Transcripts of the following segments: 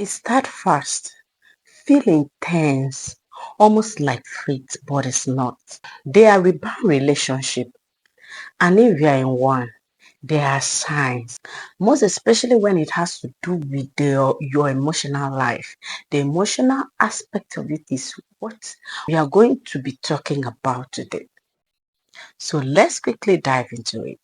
It starts fast, feel intense, almost like fate, but it's not. They are rebound relationship, and if you are in one, there are signs. Most especially when it has to do with your emotional life. The emotional aspect of it is what we are going to be talking about today. So let's quickly dive into it.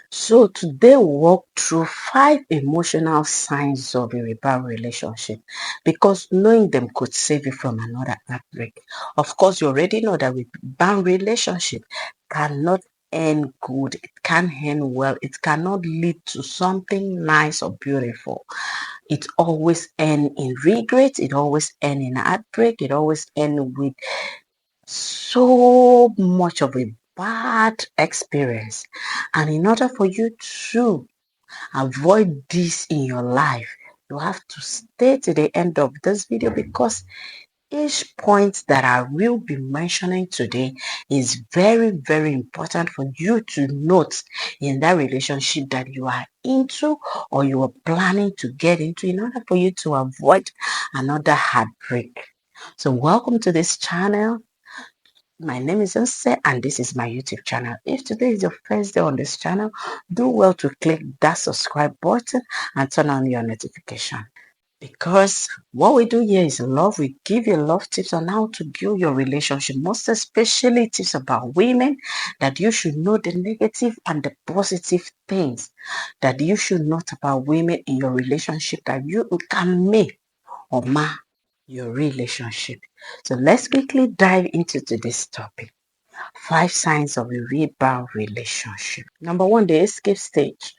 So today we'll walk through 5 emotional signs of a rebound relationship, because knowing them could save you from another heartbreak. Of course, you already know that rebound relationship cannot end good. It can't end well. It cannot lead to something nice or beautiful. It always ends in regret. It always ends in heartbreak. It always ends with so much of a bad experience. And in order for you to avoid this in your life, you have to stay to the end of this video, because each point that I will be mentioning today is very, very important for you to note in that relationship that you are into or you are planning to get into, in order for you to avoid another heartbreak. So welcome to this channel. My name is Ose, and this is my YouTube channel. If today is your first day on this channel, do well to click that subscribe button and turn on your notification. Because what we do here is love. We give you love tips on how to build your relationship, most especially tips about women, that you should know the negative and the positive things that you should note about women in your relationship, that you can make or mar your relationship. So let's quickly dive into today's topic. 5 signs of a rebound relationship. Number 1, the escape stage.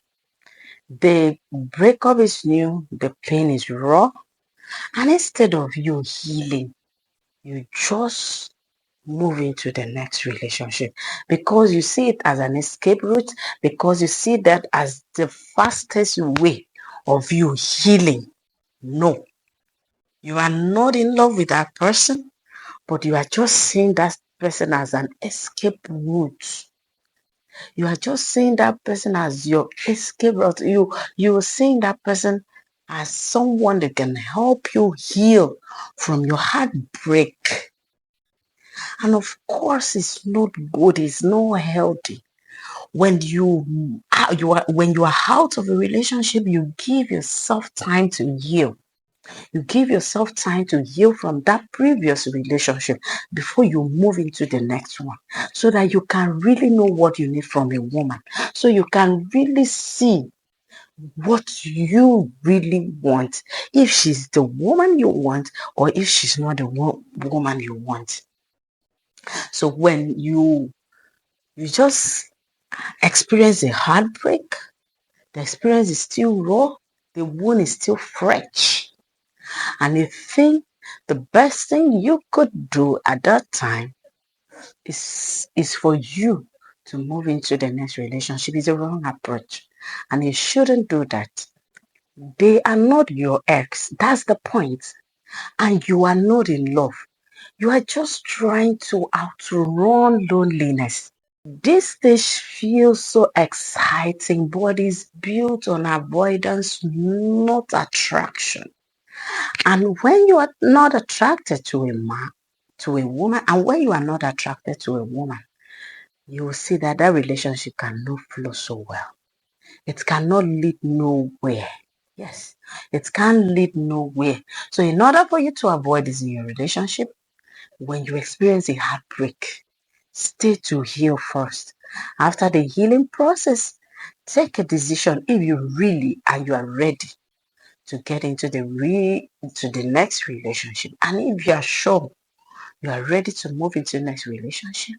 The breakup is new, the pain is raw, and instead of you healing, you just move into the next relationship, because you see it as an escape route, because you see that as the fastest way of you healing. No, you are not in love with that person, but you are just seeing that person as an escape route. You are just seeing that person as your escape route. You are seeing that person as someone that can help you heal from your heartbreak. And of course, it's not good. It's not healthy. When when you are out of a relationship, you give yourself time to heal. You give yourself time to heal from that previous relationship before you move into the next one, so that you can really know what you need from a woman. So you can really see what you really want. If she's the woman you want, or if she's not the woman you want. So when you just experience a heartbreak, the experience is still raw, the wound is still fresh. And you think the best thing you could do at that time is for you to move into the next relationship. Is a wrong approach. And you shouldn't do that. They are not your ex. That's the point. And you are not in love. You are just trying to outrun loneliness. This stage feels so exciting, but is built on avoidance, not attraction. And when you are not attracted to a man, to a woman, and when you are not attracted to a woman, you will see that that relationship cannot flow so well. It cannot lead nowhere. Yes, it can't lead nowhere. So in order for you to avoid this in your relationship, when you experience a heartbreak, stay to heal first. After the healing process, take a decision if you really and you are ready to get into the next relationship. And if you are sure you are ready to move into the next relationship,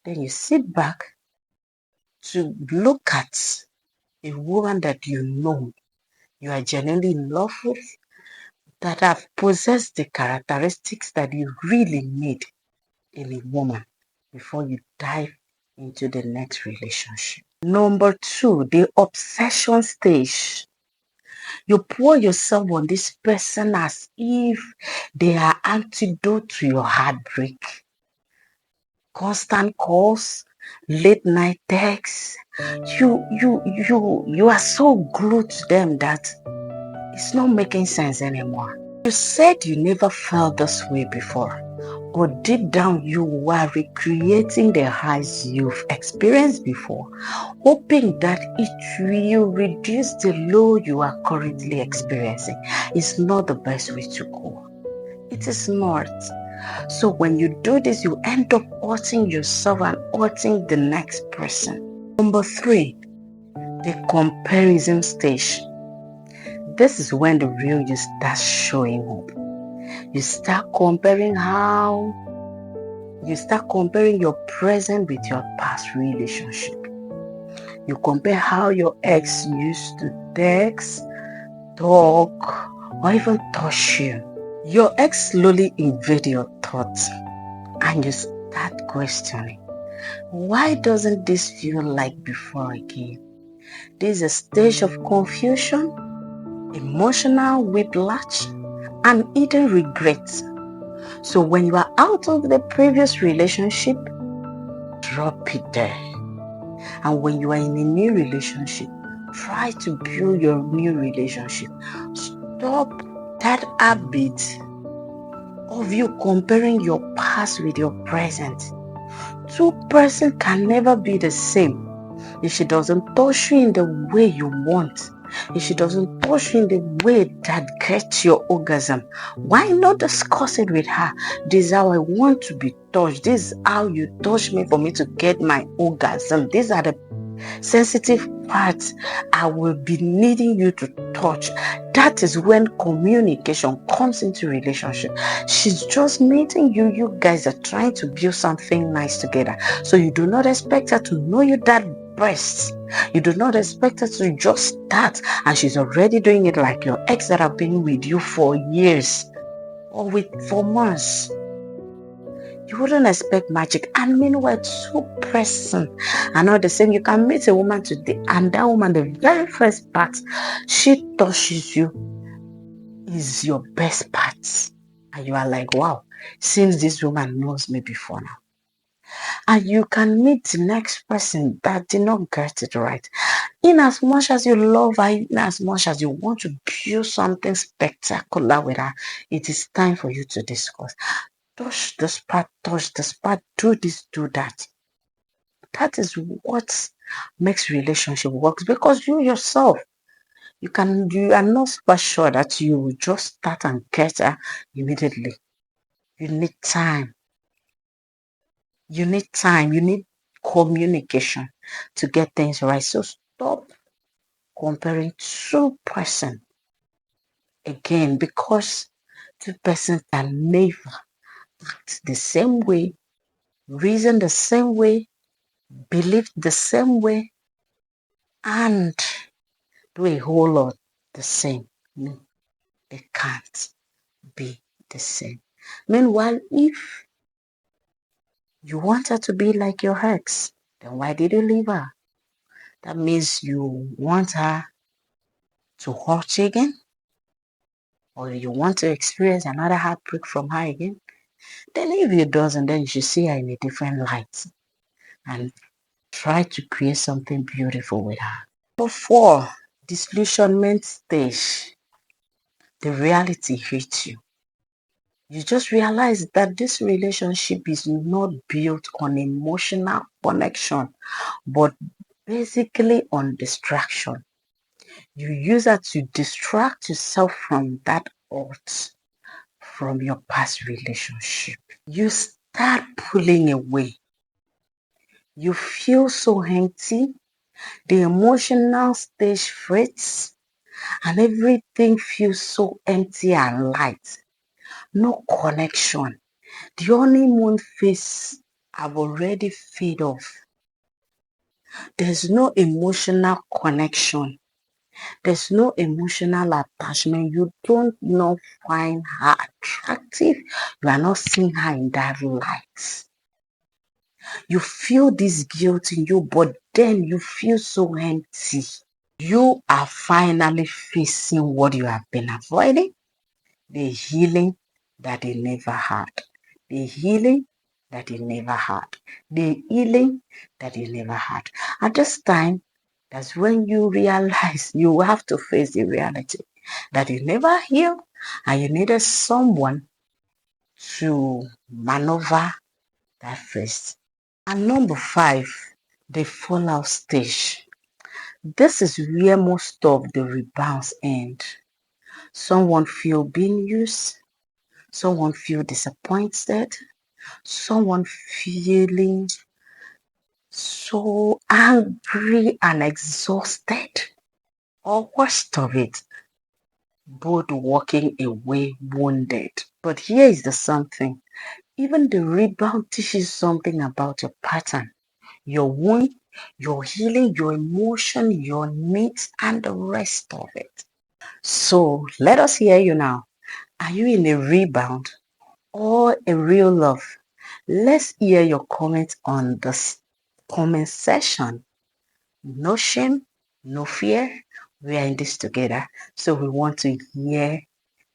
then you sit back to look at a woman that you know you are genuinely in love with, that have possessed the characteristics that you really need in a woman before you dive into the next relationship. Number 2, the obsession stage. You pour yourself on this person as if they are antidote to your heartbreak. Constant calls, late night texts. You are so glued to them that it's not making sense anymore. You said you never felt this way before, but deep down you were recreating the highs you've experienced before, hoping that it will reduce the low you are currently experiencing. It's not the best way to go. It is not. So when you do this, you end up hurting yourself and hurting the next person. Number 3, the comparison stage. This is when the real you starts showing up. You start comparing your present with your past relationship. You compare how your ex used to text, talk, or even touch you. Your ex slowly invade your thoughts and you start questioning, why doesn't this feel like before again? This is a stage of confusion, emotional whiplash, and hidden regret. So when you are out of the previous relationship, drop it there. And when you are in a new relationship, try to build your new relationship. Stop that habit of you comparing your past with your present. Two persons can never be the same. If she doesn't touch you in the way you want, if she doesn't touch you in the way that gets your orgasm, why not discuss it with her? This is how I want to be touched. This is how you touch me for me to get my orgasm. These are the sensitive parts I will be needing you to touch. That is when communication comes into relationship. She's just meeting you. You guys are trying to build something nice together. So you do not expect her to know you that best. You do not expect her to just start and she's already doing it like your ex that have been with you for years or for months. You wouldn't expect magic. And meanwhile, two persons are not the same. You can meet a woman today and that woman, the very first part she touches you is your best part. And you are like, wow, since this woman knows me before now. And you can meet the next person that did not get it right. In as much as you love her, in as much as you want to build something spectacular with her, it is time for you to discuss. Touch this part, do this, do that. That is what makes relationship works, because you yourself, you are not super sure that you will just start and get her immediately. You need time. You need communication to get things right. So stop comparing two person again, because two persons can never act the same way, reason the same way, believe the same way, and do a whole lot the same. No, they can't be the same. Meanwhile, if you want her to be like your ex, then why did you leave her? That means you want her to hurt you again, or you want to experience another heartbreak from her again. Then if it doesn't, then you should see her in a different light and try to create something beautiful with her. Number 4, disillusionment stage. The reality hits you. You just realize that this relationship is not built on emotional connection, but basically on distraction. You use that to distract yourself from that hurt from your past relationship. You start pulling away. You feel so empty. The emotional stage fades and everything feels so empty and light. No connection. The honeymoon phase have already faded off. There's no emotional connection. There's no emotional attachment. You don't not find her attractive. You are not seeing her in that light. You feel this guilt in you, but then you feel so empty. You are finally facing what you have been avoiding. The healing that they never had. The healing that they never had. The healing that they never had. At this time, that's when you realize you have to face the reality. that you never healed and you needed someone to maneuver that phase. And number 5, the fallout stage. This is where most of the rebounds end. Someone feel being used, someone feel disappointed, someone feeling so angry and exhausted, or worst of it, both walking away wounded. But here is the something. Even the rebound teaches something about your pattern, your wound, your healing, your emotion, your needs, and the rest of it. So let us hear you now. Are you in a rebound or a real love? Let's hear your comments on this comment section. No shame, no fear. We are in this together. So we want to hear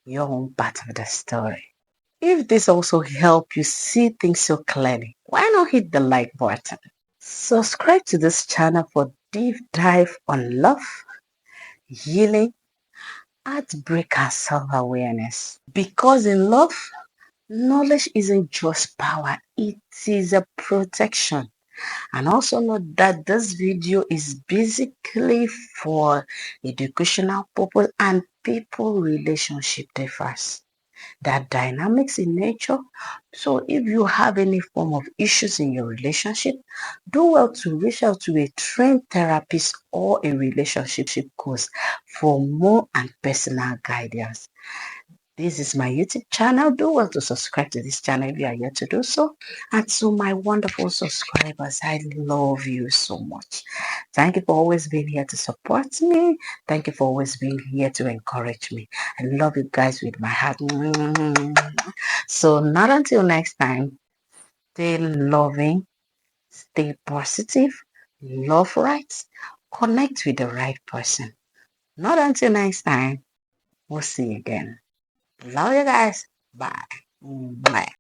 your own part of the story. If this also helps you see things so clearly, why not hit the like button? Subscribe to this channel for deep dive on love, healing, heartbreak, and self-awareness. Because in love, knowledge isn't just power, it is a protection. And also note that this video is basically for educational purpose and people relationship differs. There are dynamics in nature. So if you have any form of issues in your relationship, do well to reach out to a trained therapist or a relationship coach for more and personal guidance. This is my YouTube channel. Do well to subscribe to this channel if you are yet to do so. And to my wonderful subscribers, I love you so much. Thank you for always being here to support me. Thank you for always being here to encourage me. I love you guys with my heart. So not until next time, stay loving, stay positive, love right, connect with the right person. Not until next time, we'll see you again. Love you guys. Bye. Bye.